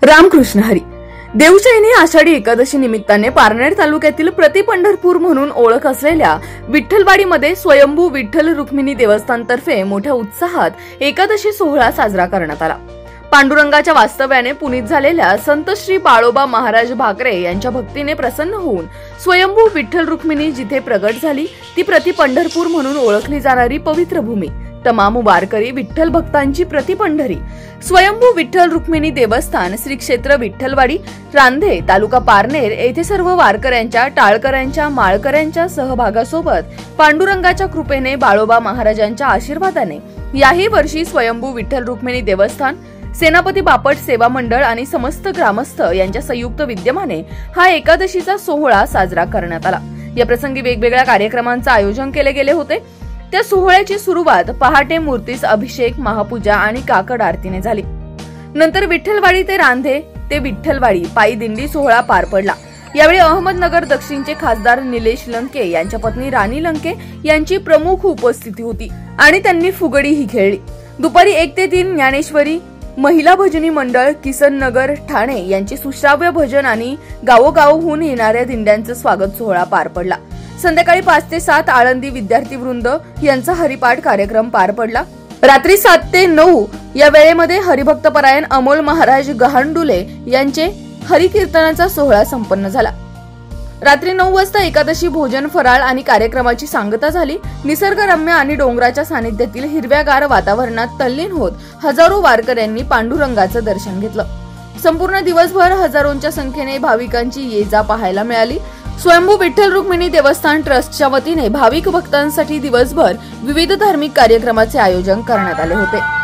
रामकृष्ण हरी. देवशयनी आषाढी एकादशी निमित्ताने पारनेर तालुक्यातील प्रति पंढरपूर म्हणून ओळख असलेल्या विठ्ठलवाडीमध्ये स्वयंभू विठ्ठल रुक्मिणी देवस्थान तर्फे मोठ्या उत्साहात एकादशी सोहळा साजरा करण्यात आला. पांडुरंगाच्या वास्तव्याने पुनीत झालेल्या संत श्री बाळोबा महाराज भाकरे यांच्या भक्तीने प्रसन्न होऊन स्वयंभू विठ्ठल रुक्मिणी जिथे प्रगट झाली ती प्रति पंढरपूर म्हणून ओळखली जाणारी पवित्र भूमी, तमाम वारकरी विठ्ठल भक्तांची प्रति पंढरी, स्वयंभू विठ्ठल रुक्मिणी देवस्थान श्री क्षेत्र विठ्ठलवाडी, रांधे, तालुका पारनेर येथे सर्व वारकऱ्यांच्या, टाळकऱ्यांच्या, माळकऱ्यांच्या सहभागासोबत पांडुरंगाच्या कृपेने, बाळोबा महाराजांच्या आशीर्वादाने याही वर्षी स्वयंभू विठ्ठल रुक्मिणी देवस्थान, सेनापती बापट सेवा मंडळ आणि समस्त ग्रामस्थ यांच्या संयुक्त विद्यमाने हा एकादशीचा सोहळा साजरा करण्यात आला. या प्रसंगी वेगवेगळ्या कार्यक्रमांचे आयोजन केले गेले होते. त्या सोहळ्याची सुरुवात पहाटे मूर्तीस अभिषेक, महापूजा आणि काकड आरतीने झाली. नंतर विठ्ठलवाडी ते रांधे ते विठ्ठलवाडी पायी दिंडी सोहळा पार पडला. यावेळी अहमदनगर दक्षिणचे खासदार निलेश लंके यांच्या पत्नी राणी लंके यांची प्रमुख उपस्थिती होती आणि त्यांनी फुगडीही खेळली. दुपारी 1 ते 3 ज्ञानेश्वरी महिला भजनी मंडळ किसननगर ठाणे यांची सुश्राव्य भजन आणि गावोगावहून येणाऱ्या दिंड्यांचं स्वागत सोहळा पार पडला. संध्याकाळी 5 ते 7 आळंदी विद्यार्थी वृंद यांचा हरिपाठ कार्यक्रम पार पडला. रात्री 7 ते 9 या वेळेमध्ये हरिभक्तपरायण अमोल महाराज गहांडुले यांचे हरिकीर्तनाचा सोहळा संपन्न झाला. रात्री 9 वाजता एकादशी भोजन, फराळ आणि कार्यक्रमाची सांगता झाली. निसर्गरम्य आणि डोंगराच्या सानिध्यातील हिरव्यागार वातावरणात तल्लीन होत हजारो वारकऱ्यांनी पांडुरंगाचं दर्शन घेतलं. संपूर्ण दिवसभर हजारोंच्या संख्येने भाविकांची ये-जा पाहायला मिळाली. स्वयंभू विठ्ठल रुक्मिणी देवस्थान ट्रस्टच्या वतीने भाविक भक्तांसाठी दिवसभर विविध धार्मिक कार्यक्रमाचे आयोजन करण्यात आले होते.